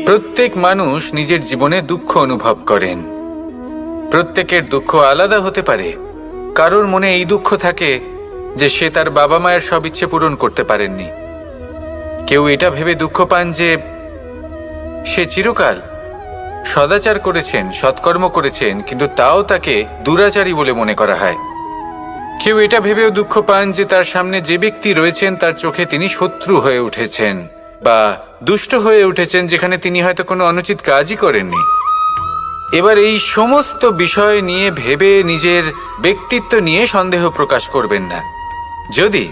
প্রত্যেক মানুষ নিজের জীবনে দুঃখ অনুভব করেন। প্রত্যেকের দুঃখ আলাদা হতে পারে। কারোর মনে এই দুঃখ থাকে যে সে তার বাবা মায়ের সব ইচ্ছে পূরণ করতে পারেননি। কেউ এটা ভেবে দুঃখ পান যে সে চিরকাল সদাচার করেছেন, সৎকর্ম করেছেন, কিন্তু তাও তাকে দুরাচারী বলে মনে করা হয়। কেউ এটা ভেবেও দুঃখ পান যে তার সামনে যে ব্যক্তি রয়েছেন তার চোখে তিনি শত্রু হয়ে উঠেছেন বা দুষ্ট হয়ে উঠেছেন, যেখানে তিনি হয়তো কোনো অনুচিত কাজই করেননি। এবার এই সমস্ত বিষয় নিয়ে ভেবে নিজের ব্যক্তিত্ব নিয়ে সন্দেহ প্রকাশ করবেন না। যদি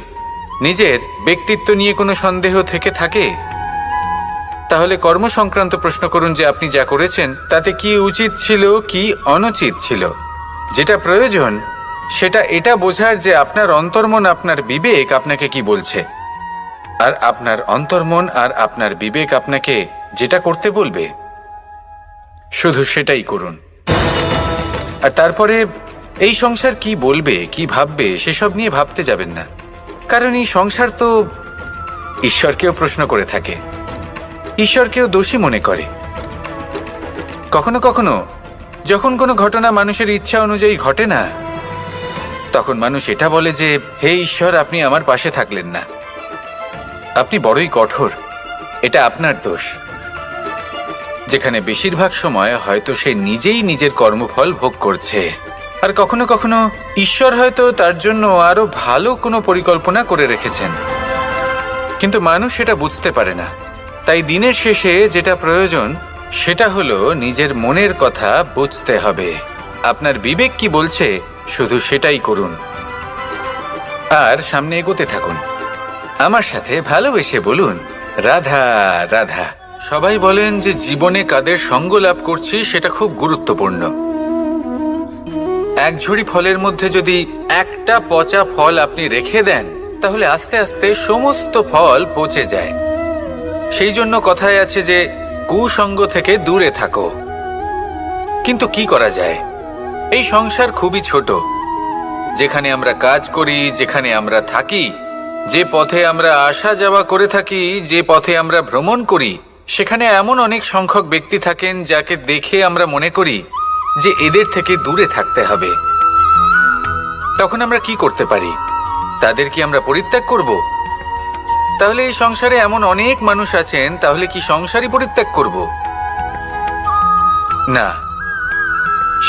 নিজের ব্যক্তিত্ব নিয়ে কোনো সন্দেহ থেকে থাকে, তাহলে কর্ম সংক্রান্ত প্রশ্ন করুন যে আপনি যা করেছেন তাতে কি উচিত ছিল, কি অনুচিত ছিল। যেটা প্রয়োজন সেটা এটা বোঝার যে আপনার অন্তর্মন, আপনার বিবেক আপনাকে কি বলছে, আর আপনার অন্তর্মন আর আপনার বিবেক আপনাকে যেটা করতে বলবে শুধু সেটাই করুন। আর তারপরে এই সংসার কি বলবে, কি ভাববে সেসব নিয়ে ভাবতে যাবেন না। কারণ এই সংসার তো ঈশ্বরকেও প্রশ্ন করে থাকে, ঈশ্বরকেও দোষী মনে করে। কখনো কখনো যখন কোনো ঘটনা মানুষের ইচ্ছা অনুযায়ী ঘটে না, তখন মানুষ এটা বলে যে হে ঈশ্বর, আপনি আমার পাশে থাকলেন না, আপনি বড়ই কঠোর, এটা আপনার দোষ। যেখানে বেশিরভাগ সময় হয়তো সে নিজেই নিজের কর্মফল ভোগ করছে। আর কখনো কখনো ঈশ্বর হয়তো তার জন্য আরো ভালো কোনো পরিকল্পনা করে রেখেছেন, কিন্তু মানুষ সেটা বুঝতে পারে না। তাই দিনের শেষে যেটা প্রয়োজন সেটা হলো নিজের মনের কথা বুঝতে হবে। আপনার বিবেক কি বলছে শুধু সেটাই করুন আর সামনে এগোতে থাকুন। আমার সাথে ভালোবেসে বলুন, রাধা রাধা। সবাই বলেন যে জীবনে কাদের সঙ্গ লাভ করছি সেটা খুব গুরুত্বপূর্ণ। এক ঝুড়ি ফলের মধ্যে যদি একটা পচা ফল আপনি রেখে দেন, তাহলে আস্তে আস্তে সমস্ত ফল পচে যায়। সেই জন্য কথায় আছে যে কুসঙ্গ থেকে দূরে থাকো। কিন্তু কি করা যায়? এই সংসার খুবই ছোট। যেখানে আমরা কাজ করি, যেখানে আমরা থাকি, যে পথে আমরা আসা যাওয়া করে থাকি, যে পথে আমরা ভ্রমণ করি, সেখানে এমন অনেক সংখ্যক ব্যক্তি থাকেন যাকে দেখে আমরা মনে করি যে এদের থেকে দূরে থাকতে হবে। তখন আমরা কি করতে পারি? তাদের কি আমরা পরিত্যাগ করব? তাহলে এই সংসারে এমন অনেক মানুষ আছেন, তাহলে কি সংসারই পরিত্যাগ করব? না,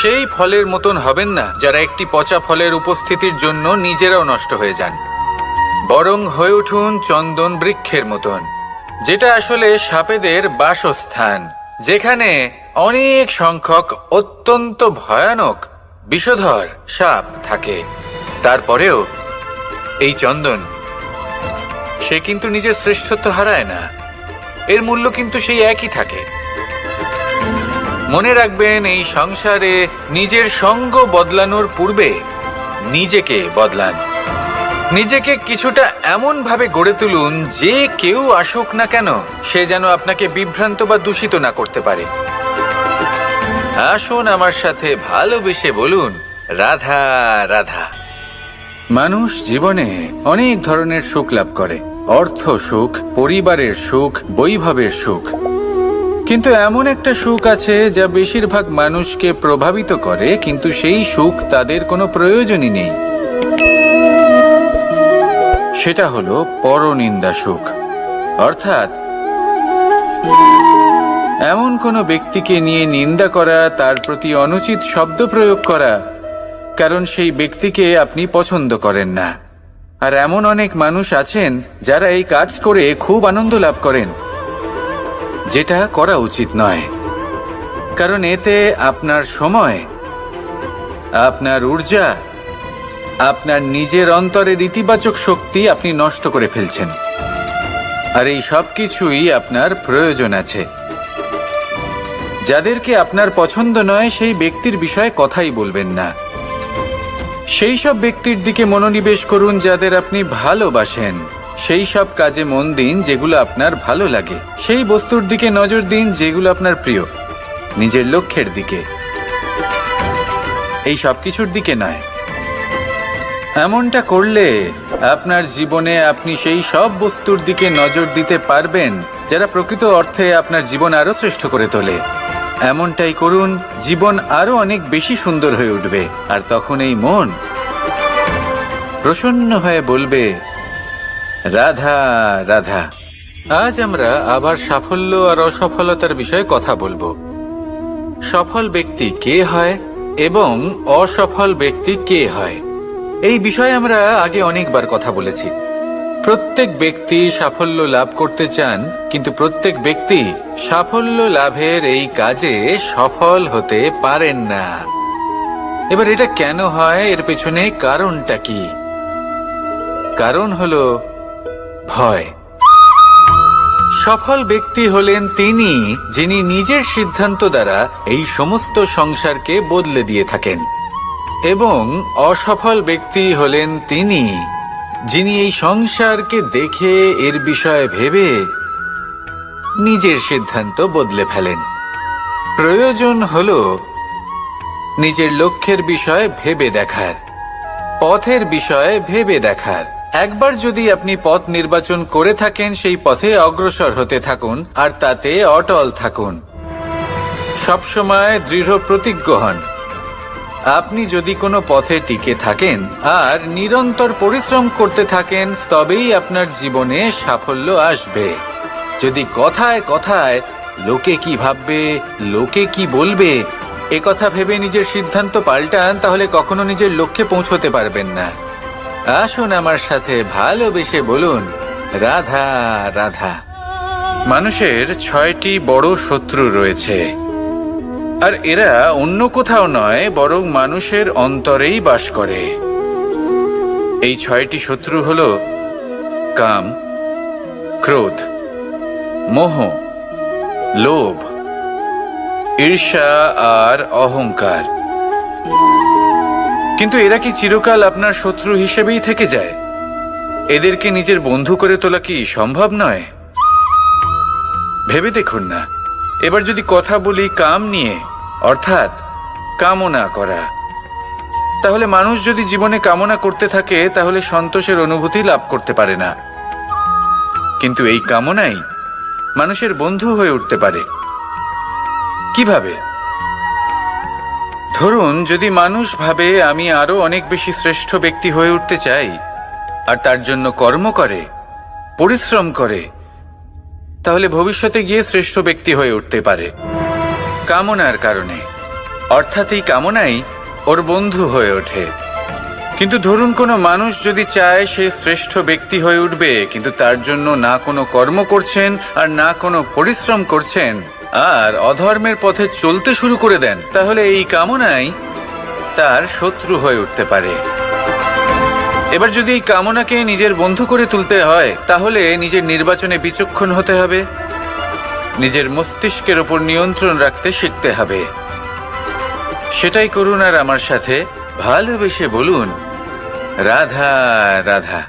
সেই ফলের মতন হবেন না যারা একটি পচা ফলের উপস্থিতির জন্য নিজেরাও নষ্ট হয়ে যান। বরং হয়ে উঠুন চন্দন বৃক্ষের মতন, যেটা আসলে সাপেদের বাসস্থান, যেখানে অনেক সংখ্যক অত্যন্ত ভয়ানক বিষধর সাপ থাকে। তারপরেও এই চন্দন, সে কিন্তু নিজের শ্রেষ্ঠত্ব হারায় না, এর মূল্য কিন্তু সেই একই থাকে। মনে রাখবেন, এই সংসারে নিজের সঙ্গ বদলানোর পূর্বে নিজেকে বদলান। নিজেকে কিছুটা এমন ভাবে গড়ে তুলুন যে কেউ আসুক না কেন সে যেন আপনাকে বিভ্রান্ত বা দূষিত না করতে পারে। আসুন আমার সাথে ভালোবেসে বলুন, রাধা রাধা। মানুষ জীবনে অনেক ধরনের সুখ লাভ করে, অর্থ সুখ, পরিবারের সুখ, বৈভবের সুখ। কিন্তু এমন একটা সুখ আছে যা বেশিরভাগ মানুষকে প্রভাবিত করে, কিন্তু সেই সুখ তাদের কোনো প্রয়োজনই নেই। সেটা হলো পরনিন্দা সুখ। অর্থাৎ এমন কোনো ব্যক্তিকে নিয়ে নিন্দা করা, তার প্রতি অনুচিত শব্দ প্রয়োগ করা, কারণ সেই ব্যক্তিকে আপনি পছন্দ করেন না। আর এমন অনেক মানুষ আছেন যারা এই কাজ করে খুব আনন্দ লাভ করেন, যেটা করা উচিত নয়। কারণ এতে আপনার সময়, আপনার ঊর্জা, আপনার নিজের অন্তরের ইতিবাচক শক্তি আপনি নষ্ট করে ফেলছেন। আর এই সব কিছুই আপনার প্রয়োজন আছে। যাদেরকে আপনার পছন্দ নয় সেই ব্যক্তির বিষয়ে কথাই বলবেন না। সেই সব ব্যক্তির দিকে মনোনিবেশ করুন যাদের আপনি ভালোবাসেন। সেই সব কাজে মন দিন যেগুলো আপনার ভালো লাগে। সেই বস্তুর দিকে নজর দিন যেগুলো আপনার প্রিয়, নিজের লক্ষ্যের দিকে, এই সব কিছুর দিকে নয়। এমনটা করলে আপনার জীবনে আপনি সেই সব বস্তুর দিকে নজর দিতে পারবেন যারা প্রকৃত অর্থে আপনার জীবন আরো শ্রেষ্ঠ করে তোলে। এমনটাই করুন, জীবন আরো অনেক বেশি সুন্দর হয়ে উঠবে। আর তখন এই মন প্রসন্ন হয়ে বলবে, রাধা রাধা। আজ আমরা আবার সাফল্য আর অসফলতার বিষয়ে কথা বলবো। সফল ব্যক্তি কে হয় এবং অসফল ব্যক্তি কে হয়, এই বিষয়ে আমরা আগে অনেকবার কথা বলেছি। প্রত্যেক ব্যক্তি সাফল্য লাভ করতে চান, কিন্তু প্রত্যেক ব্যক্তি সাফল্য লাভের এই কাজে সফল হতে পারেন না। এবার এটা কেন হয়, এর পেছনে কারণটা কি? কারণ হলো ভয়। সফল ব্যক্তি হলেন তিনি যিনি নিজের সিদ্ধান্ত দ্বারা এই সমস্ত সংসারকে বদলে দিয়ে থাকেন, এবং অসফল ব্যক্তি হলেন তিনি যিনি এই সংসারকে দেখে এর বিষয়ে ভেবে নিজের সিদ্ধান্ত বদলে ফেলেন। প্রয়োজন হলো নিজের লক্ষ্যের বিষয়ে ভেবে দেখার, পথের বিষয়ে ভেবে দেখার। একবার যদি আপনি পথ নির্বাচন করে থাকেন, সেই পথে অগ্রসর হতে থাকুন আর তাতে অটল থাকুন। সবসময় দৃঢ় প্রতিজ্ঞ হন। আপনি যদি কোনো পথে টিকে থাকেন আর নিরন্তর পরিশ্রম করতে থাকেন, তবেই আপনার জীবনে সাফল্য আসবে। যদি কথায় কথায় লোকে কি ভাববে, লোকে কি বলবে, একথা ভেবে নিজের সিদ্ধান্ত পাল্টান, তাহলে কখনো নিজের লক্ষ্যে পৌঁছতে পারবেন না। আসুন আমার সাথে ভালোবেসে বলুন, রাধা রাধা। মানুষের 6টি বড় শত্রু রয়েছে, আর এরা অন্য কোথাও নয়, বরং মানুষের অন্তরেই বাস করে। এই 6টি শত্রু হলো কাম, ক্রোধ, মোহ, লোভ, ঈর্ষা আর অহংকার। কিন্তু এরা কি চিরকাল আপনার শত্রু হিসেবেই থেকে যায়? এদেরকে নিজের বন্ধু করে তোলা কি সম্ভব নয়? ভেবে দেখুন না। এবার যদি কথা বলি কাম নিয়ে, অর্থাৎ কামনা করা, তাহলে মানুষ যদি জীবনে কামনা করতে থাকে, তাহলে সন্তোষের অনুভূতি লাভ করতে পারে না। কিন্তু এই কামনাই মানুষের বন্ধু হয়ে উঠতে পারে। কিভাবে? ধরুন, যদি মানুষ ভাবে আমি আরো অনেক বেশি শ্রেষ্ঠ ব্যক্তি হয়ে উঠতে চাই, আর তার জন্য কর্ম করে, পরিশ্রম করে, তাহলে ভবিষ্যতে গিয়ে শ্রেষ্ঠ ব্যক্তি হয়ে উঠতে পারে কামনার কারণে। অর্থাৎ এই কামনাই ওর বন্ধু হয়ে ওঠে। কিন্তু ধরুন, কোনো মানুষ যদি চায় সে শ্রেষ্ঠ ব্যক্তি হয়ে উঠবে, কিন্তু তার জন্য না কোনো কর্ম করছেন আর না কোনো পরিশ্রম করছেন, আর অধর্মের পথে চলতে শুরু করে দেন, তাহলে এই কামনাই তার শত্রু হয়ে উঠতে পারে। এবার যদি এই কামনাকে নিজের বন্ধু করে তুলতে হয়, তাহলে নিজের নির্বাচনে বিচক্ষণ হতে হবে, নিজের মস্তিষ্কের ওপর নিয়ন্ত্রণ রাখতে শিখতে হবে। সেটাই করুন আর আমার সাথে ভালোবেসে বলুন, রাধা রাধা।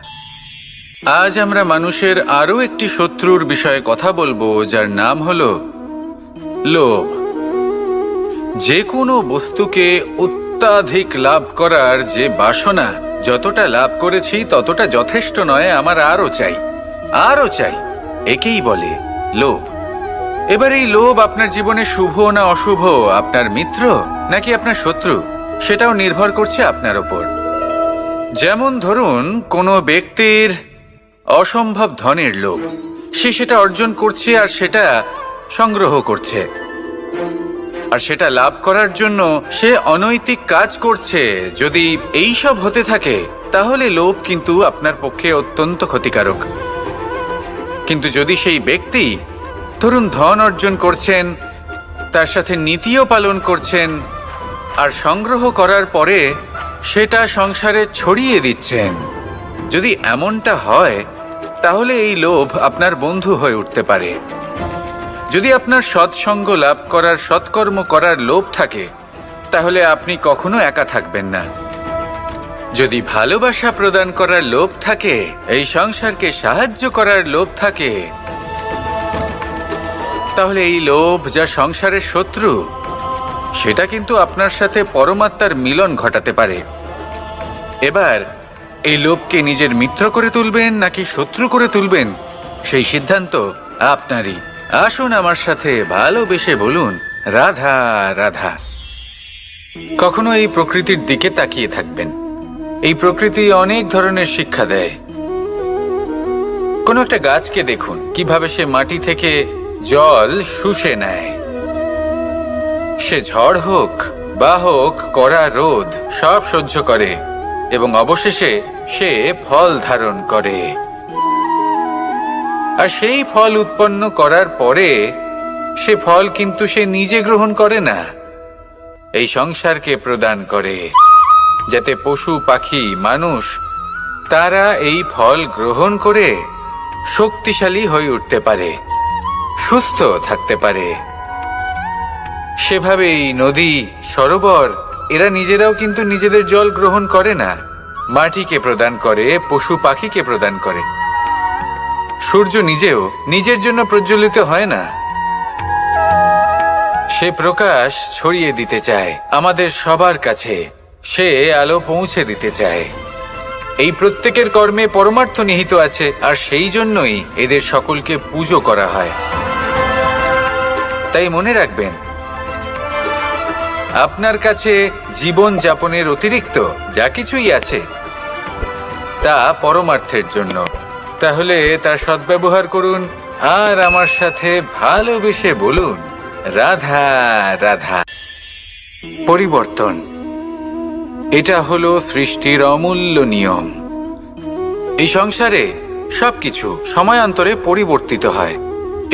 আজ আমরা মানুষের আরো একটি শত্রুর বিষয়ে কথা বলবো, যার নাম হলো লোভ। যে কোনো বস্তুকে অত্যাধিক লাভ করার যে বাসনা, যতটা লাভ করেছি ততটা যথেষ্ট নয়, আমার আরো চাই, আরো চাই, একেই বলে লোভ। এবার এই লোভ আপনার জীবনে শুভ না অশুভ, আপনার মিত্র নাকি আপনার শত্রু, সেটাও নির্ভর করছে আপনার ওপর। যেমন ধরুন, কোনো ব্যক্তির অসম্ভব ধনের লোভ, সে সেটা অর্জন করছে আর সেটা সংগ্রহ করছে, আর সেটা লাভ করার জন্য সে অনৈতিক কাজ করছে। যদি এই সব হতে থাকে, তাহলে লোভ কিন্তু আপনার পক্ষে অত্যন্ত ক্ষতিকারক। কিন্তু যদি সেই ব্যক্তি ধরুন ধন অর্জন করছেন, তার সাথে নীতিও পালন করছেন, আর সংগ্রহ করার পরে সেটা সংসারে ছড়িয়ে দিচ্ছেন, যদি এমনটা হয়, তাহলে এই লোভ আপনার বন্ধু হয়ে উঠতে পারে। যদি আপনার সৎসঙ্গ লাভ করার, সৎকর্ম করার লোভ থাকে, তাহলে আপনি কখনো একা থাকবেন না। যদি ভালোবাসা প্রদান করার লোভ থাকে, এই সংসারকে সাহায্য করার লোভ থাকে, তাহলে এই লোভ, যা সংসারের শত্রু, সেটা কিন্তু আপনার সাথে পরমাত্মার মিলন ঘটাতে পারে। এবার এই লোভকে নিজের মিত্র করে তুলবেন নাকি শত্রু করে তুলবেন, সেই সিদ্ধান্ত আপনারই। আসুন আমার সাথে ভালোবেসে বলুন, রাধা রাধা। কখনো এই প্রকৃতির দিকে তাকিয়ে থাকবেন। এই প্রকৃতি অনেক ধরনের শিক্ষা দেয়। কোনো একটা গাছকে দেখুন কিভাবে সে মাটি থেকে জল শুষে নেয়। সে ঝড় হোক বা হোক কড়া রোদ সব সহ্য করে এবং অবশেষে সে ফল ধারণ করে। আর সেই ফল উৎপন্ন করার পরে সে ফল কিন্তু সে নিজে গ্রহণ করে না, এই সংসারকে প্রদান করে, যাতে পশু পাখি মানুষ তারা এই ফল গ্রহণ করে শক্তিশালী হয়ে উঠতে পারে, সুস্থ থাকতে পারে। সেভাবেই নদী, সরোবর এরা নিজেরাও কিন্তু নিজেদের জল গ্রহণ করে না, মাটিকে প্রদান করে, পশু পাখিকে প্রদান করে। সূর্য নিজেও নিজের জন্য প্রজ্বলিত হয় না, সে প্রকাশ ছড়িয়ে দিতে চায় আমাদের সবার কাছে, সে আলো পৌঁছে দিতে চায়। এই প্রত্যেকের কর্মে পরমার্থ নিহিত আছে, আর সেই জন্যই এদের সকলকে পুজো করা হয়। তাই মনে রাখবেন, আপনার কাছে জীবন যাপনের অতিরিক্ত যা কিছুই আছে তা পরমার্থের জন্য। তাহলে তার সদ্ব্যবহার করুন আর আমার সাথে ভালোবেসে বলুন, রাধা রাধা। পরিবর্তন, এটা হলো সৃষ্টির অমূল্য নিয়ম। এই সংসারে সবকিছু সময়ান্তরে পরিবর্তিত হয়,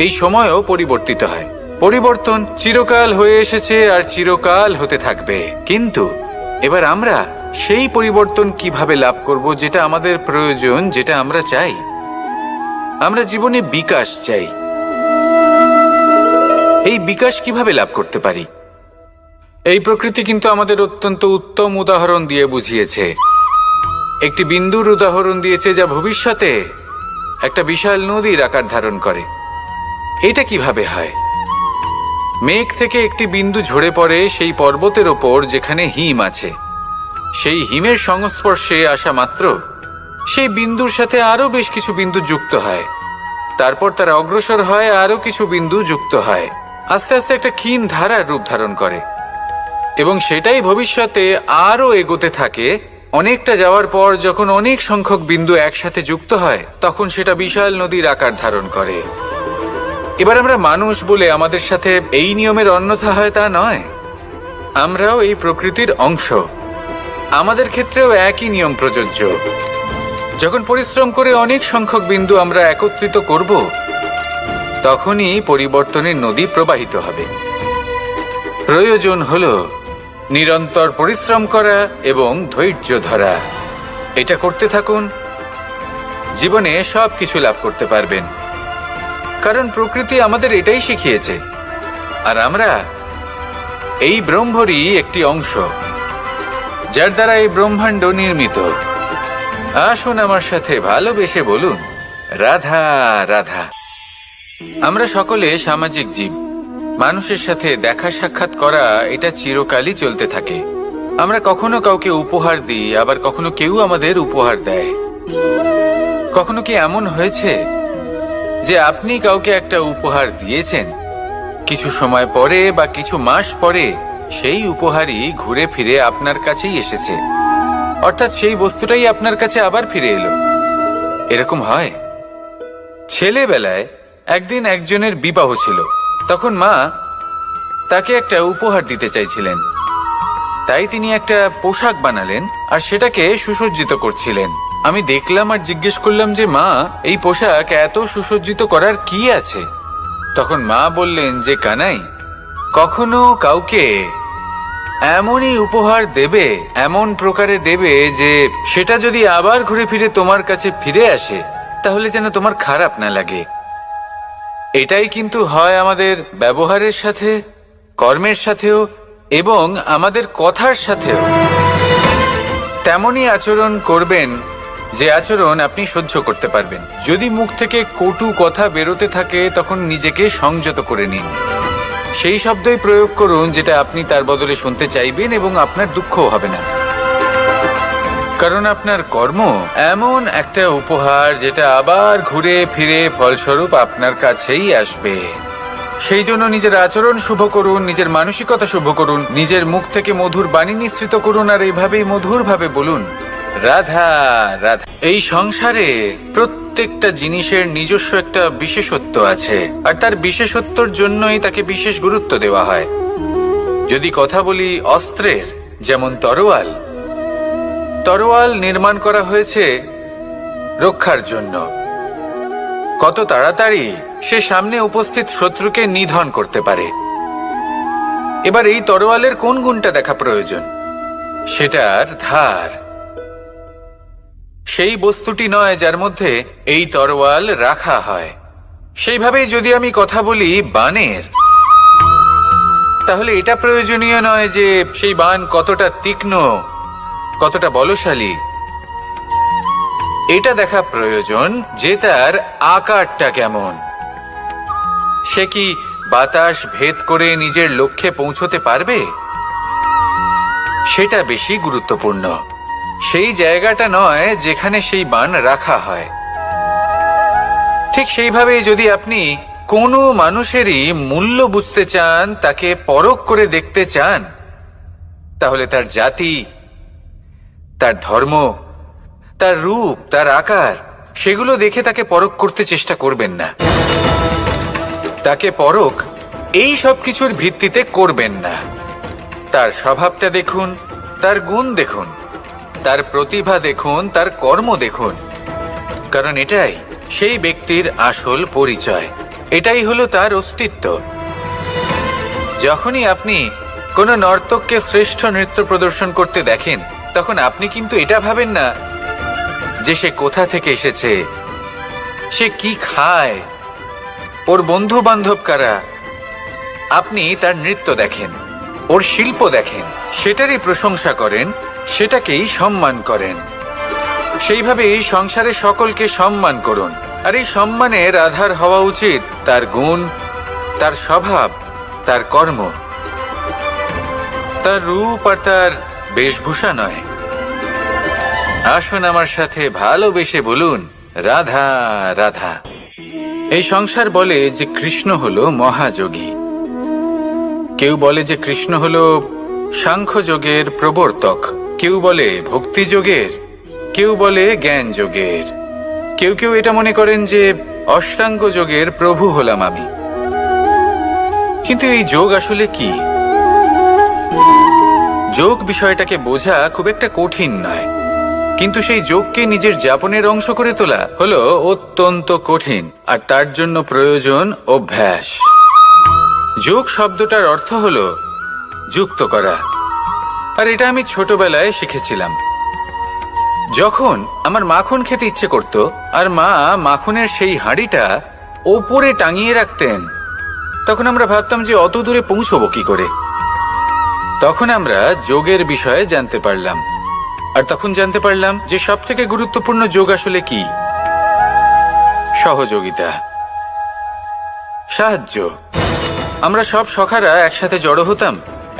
এই সময়ও পরিবর্তিত হয়। পরিবর্তন চিরকাল হয়ে এসেছে আর চিরকাল হতে থাকবে। কিন্তু এবার আমরা সেই পরিবর্তন কিভাবে লাভ করব যেটা আমাদের প্রয়োজন, যেটা আমরা চাই। আমরা জীবনে বিকাশ চাই। এই বিকাশ কিভাবে লাভ করতে পারি? এই প্রকৃতি কিন্তু আমাদের অত্যন্ত উত্তম উদাহরণ দিয়ে বুঝিয়েছে। একটি বিন্দুর উদাহরণ দিয়েছে যা ভবিষ্যতে একটা বিশাল নদীর আকার ধারণ করে। এটা কিভাবে হয়? মেঘ থেকে একটি বিন্দু ঝরে পড়ে সেই পর্বতের ওপর যেখানে হিম আছে। সেই হিমের সংস্পর্শে আসা মাত্র সেই বিন্দুর সাথে আরো বেশ কিছু বিন্দু যুক্ত হয়, তারপর তারা অগ্রসর হয়, আরো কিছু বিন্দু যুক্ত হয়, আস্তে আস্তে একটা ক্ষীণ ধারার রূপ ধারণ করে এবং সেটাই ভবিষ্যতে আরো এগোতে থাকে। অনেকটা যাওয়ার পর যখন অনেক সংখ্যক বিন্দু একসাথে যুক্ত হয় তখন সেটা বিশাল নদীর আকার ধারণ করে। এবার আমরা মানুষ বলে আমাদের সাথে এই নিয়মের অন্যথা হয় তা নয়। আমরাও এই প্রকৃতির অংশ, আমাদের ক্ষেত্রেও একই নিয়ম প্রযোজ্য। যখন পরিশ্রম করে অনেক সংখ্যক বিন্দু আমরা একত্রিত করব তখনই পরিবর্তনের নদী প্রবাহিত হবে। প্রয়োজন হলো নিরন্তর পরিশ্রম করা এবং ধৈর্য ধরা। এটা করতে থাকুন, জীবনে সব কিছু লাভ করতে পারবেন। কারণ প্রকৃতি আমাদের এটাই শিখিয়েছে, আর আমরা এই ব্রহ্মরই একটি অংশ, যার দ্বারা এই ব্রহ্মাণ্ড নির্মিত। আসুন আমার সাথে ভালোবেসে বলুন, রাধা রাধা। আমরা সকলে সামাজিক জীব। মানুষের সাথে দেখা সাক্ষাৎ করা এটা চিরকালই চলতে থাকে। আমরা কখনো কাউকে উপহার দিই, আবার কখনো কেউ আমাদের উপহার দেয়। কখনো কি এমন হয়েছে যে আপনি কাউকে একটা উপহার দিয়েছেন, কিছু সময় পরে বা কিছু মাস পরে সেই উপহারই ঘুরে ফিরে আপনার কাছেই এসেছে, অর্থাৎ সেই বস্তুটাই আপনার কাছে আবার ফিরে এলো? এরকম হয়। ছেলেবেলায় একদিন একজনের বিবাহ ছিল, তখন মা তাকে একটা উপহার দিতে চাইছিলেন। তাই তিনি একটা পোশাক বানালেন আর সেটাকে সুসজ্জিত করছিলেন। আমি দেখলাম আর জিজ্ঞেস করলাম যে, মা, এই পোশাক এত সুসজ্জিত করার কি আছে? তখন মা বললেন যে, কানাই, কখনো কাউকে এমনই উপহার দেবে, এমন প্রকারে দেবে যে সেটা যদি আবার ঘুরে ফিরে তোমার কাছে ফিরে আসে তাহলে যেন তোমার খারাপ না লাগে। এটাই কিন্তু হয় আমাদের ব্যবহারের সাথে, কর্মের সাথেও এবং আমাদের কথার সাথেও। তেমনই আচরণ করবেন যে আচরণ আপনি সহ্য করতে পারবেন। যদি মুখ থেকে কটু কথা বেরোতে থাকে তখন নিজেকে সংযত করে নিন। সেই শব্দই প্রয়োগ করুন যেটা আপনি তার বদলে শুনতে চাইবেন এবং আপনার দুঃখও হবে না। কারণ আপনার কর্ম এমন একটা উপহার যেটা আবার ঘুরে ফিরে ফলস্বরূপ আপনার কাছেই আসবে। সেই জন্য নিজের আচরণ শুভ করুন, নিজের মানসিকতা শুভ করুন, নিজের মুখ থেকে মধুর বাণী নিঃসৃত করুন, আর এইভাবেই মধুরভাবে বলুন, রাধা রাধা। এই সংসারে প্রত্যেকটা জিনিসের নিজস্ব একটা বিশেষত্ব আছে, আর তার বিশেষত্বর জন্যই তাকে বিশেষ গুরুত্ব দেওয়া হয়। যদি কথা বলি অস্ত্রের, যেমন তরোয়াল, তরোয়াল নির্মাণ করা হয়েছে রক্ষার জন্য। কত তাড়াতাড়ি সে সামনে উপস্থিত শত্রুকে নিধন করতে পারে। এবার এই তরোয়ালের কোন গুণটা দেখা প্রয়োজন? সেটার ধার। সেই বস্তুটি নয় যার মধ্যে এই তরোয়াল রাখা হয়। সেইভাবেই যদি আমি কথা বলি বাণের, তাহলে এটা প্রয়োজনীয় নয় যে সেই বাণ কতটা তীক্ষ্ণ, কতটা বলশালী। এটা দেখা প্রয়োজন যে তার আকারটা কেমন। সে কি বাতাস ভেদ করে নিজের লক্ষ্যে পৌঁছতে পারবে? সেটা বেশি গুরুত্বপূর্ণ। সেই জায়গাটা নয় যেখানে সেই বাণ রাখা হয়। ঠিক সেইভাবে যদি আপনি কোনো মানুষেরই মূল্য বুঝতে চান, তাকে পরখ করে দেখতে চান, তাহলে তার জাতি, তার ধর্ম, তার রূপ, তার আকার, সেগুলো দেখে তাকে পরখ করতে চেষ্টা করবেন না। তাকে পরখ এই সব কিছুর ভিত্তিতে করবেন না। তার স্বভাবটা দেখুন, তার গুণ দেখুন, তার প্রতিভা দেখুন, তার কর্ম দেখুন, কারণ এটাই সেই ব্যক্তির আসল পরিচয়। এটাই হলো তার অস্তিত্ব। যখনই আপনি কোনো নর্তককে শ্রেষ্ঠ নৃত্য প্রদর্শন করতে দেখেন, তখন আপনি কিন্তু এটা ভাবেন না যে সে কোথা থেকে এসেছে, সে কি খায়, ওর বন্ধু বান্ধব কারা। আপনি তার নৃত্য দেখেন, ওর শিল্প দেখেন, সেটারই প্রশংসা করেন, সেটাকেই সম্মান করেন। সেইভাবে এই সংসারে সকলকে সম্মান করুন। আর এই সম্মানের আধার হওয়া উচিত তার গুণ, তার স্বভাব, তার কর্ম, তার রূপ আর তার বেশভূষা নয়। আসুন আমার সাথে ভালোবেসে বলুন, রাধা রাধা। এই সংসার বলে যে কৃষ্ণ হলো মহাযোগী। কেউ বলে যে কৃষ্ণ হলো সাংখ্যযোগের প্রবর্তক, কেউ বলে ভক্তিযোগের, কেউ বলে জ্ঞান যোগের, কেউ কেউ এটা মনে করেন যে অষ্টাঙ্গ যোগের প্রভু হলাম আমি। কিন্তু এই যোগ আসলে কি? যোগ বিষয়টাকে বোঝা খুব একটা কঠিন নয়, কিন্তু সেই যোগকে নিজের যাপনের অংশ করে তোলা হলো অত্যন্ত কঠিন, আর তার জন্য প্রয়োজন অভ্যাস। যোগ শব্দটার অর্থ হলো যুক্ত করা, আর এটা আমি ছোটবেলায় শিখেছিলাম। যখন আমার মাখন খেতে ইচ্ছে করত, আর মা মাখনের সেই হাঁড়িটা ওপরে টাঙিয়ে রাখতেন, তখন আমরা ভাবতাম যে অত দূরে পৌঁছবো কি করে। তখন আমরা যোগের বিষয়ে জানতে পারলাম, আর তখন জানতে পারলাম যে সব থেকে গুরুত্বপূর্ণ যোগ আসলে কি? সহযোগিতা, সাহায্য। আমরা সব সখারা একসাথে জড়ো হতাম,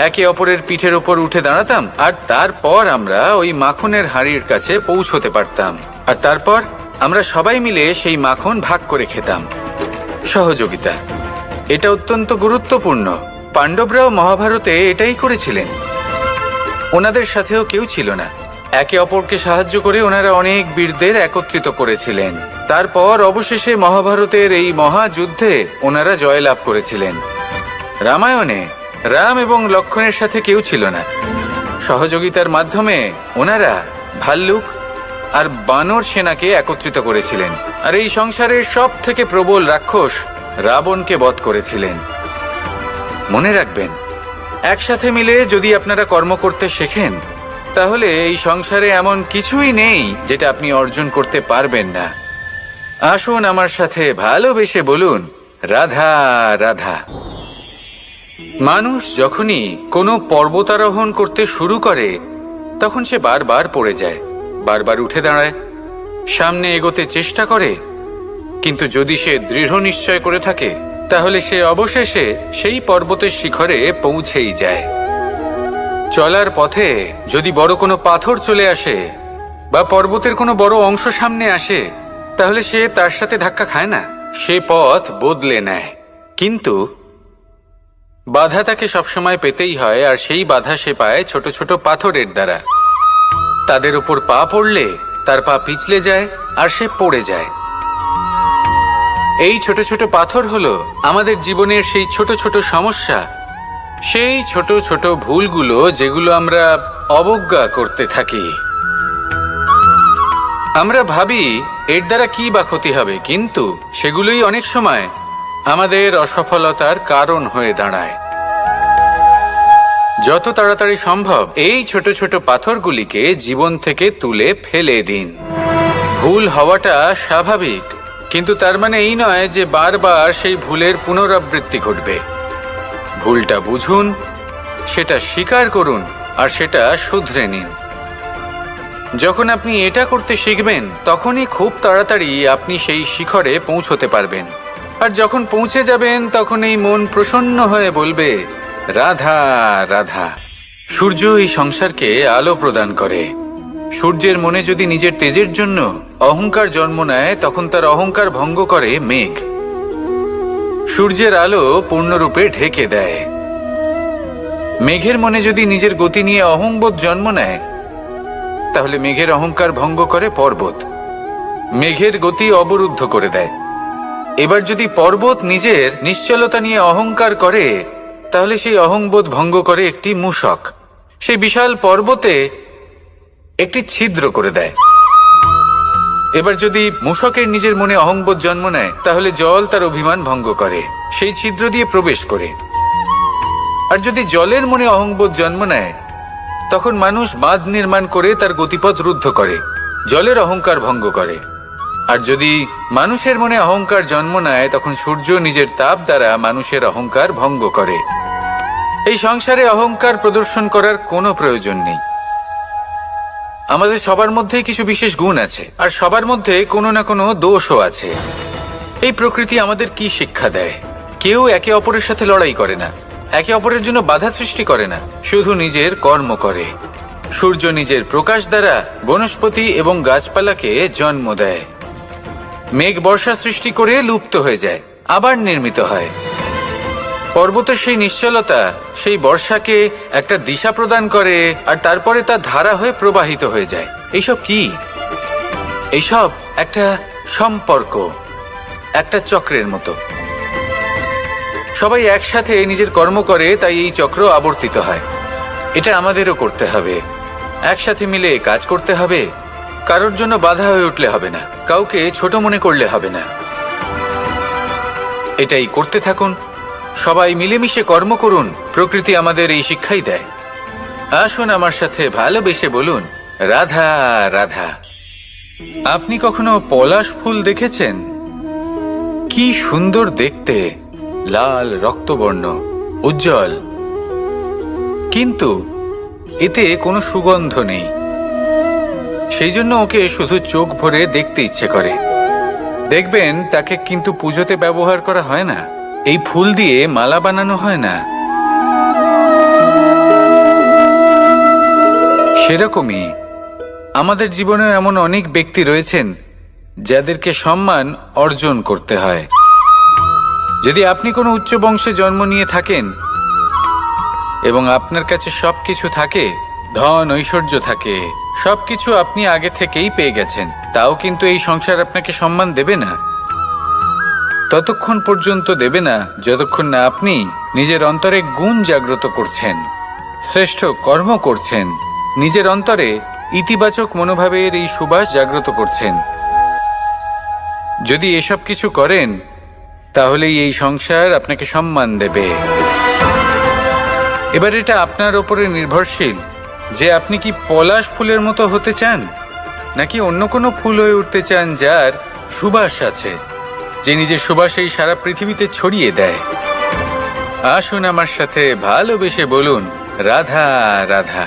একে অপরের পিঠের ওপর উঠে দাঁড়াতাম, আর তারপর আমরা ওই মাখনের হাঁড়ির কাছে পৌঁছতে পারতাম, আর তারপর আমরা সবাই মিলে সেই মাখন ভাগ করে খেতাম। সহযোগিতা, এটা অত্যন্ত গুরুত্বপূর্ণ। পাণ্ডবরাও মহাভারতে এটাই করেছিলেন। ওনাদের সাথেও কেউ ছিল না। একে অপরকে সাহায্য করে ওনারা অনেক বীরদের একত্রিত করেছিলেন। তারপর অবশেষে মহাভারতের এই মহাযুদ্ধে ওনারা জয়লাভ করেছিলেন। রামায়ণে রাম এবং লক্ষ্মণের সাথে কেউ ছিল না। সহযোগিতার মাধ্যমে ওনারা ভাল্লুক আর বানর সেনাকে একত্রিত করেছিলেন, আর এই সংসারের সব থেকে প্রবল রাক্ষস রাবণকে বধ করেছিলেন। মনে রাখবেন, একসাথে মিলে যদি আপনারা কর্ম করতে শেখেন, তাহলে এই সংসারে এমন কিছুই নেই যেটা আপনি অর্জন করতে পারবেন না। আসুন আমার সাথে ভালোবেসে বলুন, রাধা রাধা। মানুষ যখনই কোনো পর্বতারোহণ করতে শুরু করে, তখন সে বারবার পড়ে যায়, বারবার উঠে দাঁড়ায়, সামনে এগোতে চেষ্টা করে। কিন্তু যদি সে দৃঢ় নিশ্চয় করে থাকে, তাহলে সে অবশেষে সেই পর্বতের শিখরে পৌঁছেই যায়। চলার পথে যদি বড় কোনো পাথর চলে আসে, বা পর্বতের কোনো বড় অংশ সামনে আসে, তাহলে সে তার সাথে ধাক্কা খায় না, সে পথ বদলে নেয়। কিন্তু বাধা তাকে সবসময় পেতেই হয়, আর সেই বাধা সে পায় ছোট ছোট পাথরের দ্বারা। তাদের উপর পা পড়লে তার পা পিছলে যায় আর সে পড়ে যায়। এই ছোট ছোট পাথর হলো আমাদের জীবনের সেই ছোট ছোট সমস্যা, সেই ছোট ছোট ভুলগুলো যেগুলো আমরা অবজ্ঞা করতে থাকি। আমরা ভাবি এর দ্বারা কি বা ক্ষতি হবে, কিন্তু সেগুলোই অনেক সময় আমাদের অসফলতার কারণ হয়ে দাঁড়ায়। যত তাড়াতাড়ি সম্ভব এই ছোট ছোট পাথরগুলিকে জীবন থেকে তুলে ফেলে দিন। ভুল হওয়াটা স্বাভাবিক, কিন্তু তার মানে এই নয় যে বারবার সেই ভুলের পুনরাবৃত্তি ঘটবে। ভুলটা বুঝুন, সেটা স্বীকার করুন আর সেটা শুধরে নিন। যখন আপনি এটা করতে শিখবেন, তখনই খুব তাড়াতাড়ি আপনি সেই শিখরে পৌঁছতে পারবেন। আর যখন পৌঁছে যাবেন, তখন এই মন প্রসন্ন হয়ে বলবে, রাধা রাধা। সূর্য এই সংসারকে আলো প্রদান করে। সূর্যের মনে যদি নিজের তেজের জন্য অহংকার জন্ম নেয়, তখন তার অহংকার ভঙ্গ করে মেঘ। সূর্যের আলো পূর্ণরূপে ঢেকে দেয়। মেঘের মনে যদি নিজের গতি নিয়ে অহংবোধ জন্ম নেয়, তাহলে মেঘের অহংকার ভঙ্গ করে পর্বত। মেঘের গতি অবরুদ্ধ করে দেয়। এবার যদি পর্বত নিজের নিশ্চলতা নিয়ে অহংকার করে, তাহলে সেই অহংবোধ ভঙ্গ করে একটি মূষক। সেই বিশাল পর্বতে একটি ছিদ্র করে দেয়। এবার যদি মূষকের নিজের মনে অহংবোধ জন্ম নেয়, তাহলে জল তার অভিমান ভঙ্গ করে, সেই ছিদ্র দিয়ে প্রবেশ করে। আর যদি জলের মনে অহংবোধ জন্ম নেয়, তখন মানুষ বাঁধ নির্মাণ করে তার গতিপথ রুদ্ধ করে, জলের অহংকার ভঙ্গ করে। আর যদি মানুষের মনে অহংকার জন্ম নেয়, তখন সূর্য নিজের তাপ দ্বারা মানুষের অহংকার ভঙ্গ করে। এই সংসারে অহংকার প্রদর্শন করার কোনো প্রয়োজন নেই। আমাদের সবার মধ্যেই কিছু বিশেষ গুণ আছে, আর সবার মধ্যে কোনো না কোনো দোষও আছে। এই প্রকৃতি আমাদের কি শিক্ষা দেয়? কেউ একে অপরের সাথে লড়াই করে না, একে অপরের জন্য বাধা সৃষ্টি করে না, শুধু নিজের কর্ম করে। সূর্য নিজের প্রকাশ দ্বারা বনস্পতি এবং গাছপালাকে জন্ম দেয়। মেঘ বর্ষা সৃষ্টি করে লুপ্ত হয়ে যায়, আবার নির্মিত হয়। পর্বতের সেই নিশ্চলতা সেই বর্ষাকে একটা দিশা প্রদান করে, আর তারপরে তা ধারা হয়ে প্রবাহিত হয়ে যায়। এইসব কি? এইসব একটা সম্পর্ক, একটা চক্রের মতো। সবাই একসাথে নিজের কর্ম করে, তাই এই চক্র আবর্তিত হয়। এটা আমাদেরও করতে হবে, একসাথে মিলে কাজ করতে হবে। কারোর জন্য বাধা হয়ে উঠলে হবে না, কাউকে ছোট মনে করলে হবে না। এটাই করতে থাকুন, সবাই মিলেমিশে কর্ম করুন। প্রকৃতি আমাদের এই শিক্ষাই দেয়। আসুন আমার সাথে ভালোবেসে বলুন, রাধা রাধা। আপনি কখনো পলাশ ফুল দেখেছেন? কি সুন্দর দেখতে, লাল রক্তবর্ণ, উজ্জ্বল, কিন্তু এতে কোনো সুগন্ধ নেই। সেই জন্য ওকে শুধু চোখ ভরে দেখতে ইচ্ছে করে। দেখবেন তাকে কিন্তু পুজোতে ব্যবহার করা হয় না, এই ফুল দিয়ে মালা বানানো হয় না। সেরকমই আমাদের জীবনে এমন অনেক ব্যক্তি রয়েছেন যাদেরকে সম্মান অর্জন করতে হয়। যদি আপনি কোনো উচ্চ বংশে জন্ম নিয়ে থাকেন এবং আপনার কাছে সবকিছু থাকে, ধন ঐশ্বর্য থাকে, সবকিছু আপনি আগে থেকেই পেয়ে গেছেন, তাও কিন্তু এই সংসার আপনাকে সম্মান দেবে না। ততক্ষণ পর্যন্ত দেবে না যতক্ষণ না আপনি নিজের অন্তরে গুণ জাগ্রত করছেন, শ্রেষ্ঠ কর্ম করছেন, নিজের অন্তরে ইতিবাচক মনোভাবের এই সুবাস জাগ্রত করছেন। যদি এসব কিছু করেন, তাহলেই এই সংসার আপনাকে সম্মান দেবে। এবার এটা আপনার ওপরে নির্ভরশীল যে আপনি কি পলাশ ফুলের মতো হতে চান, নাকি অন্য কোনো ফুল হয়ে উঠতে চান যার সুবাস আছে, যে নিজের সুবাস এই সারা পৃথিবীতে ছড়িয়ে দেয়। আসুন আমার সাথে ভালোবেসে বলুন, রাধা রাধা।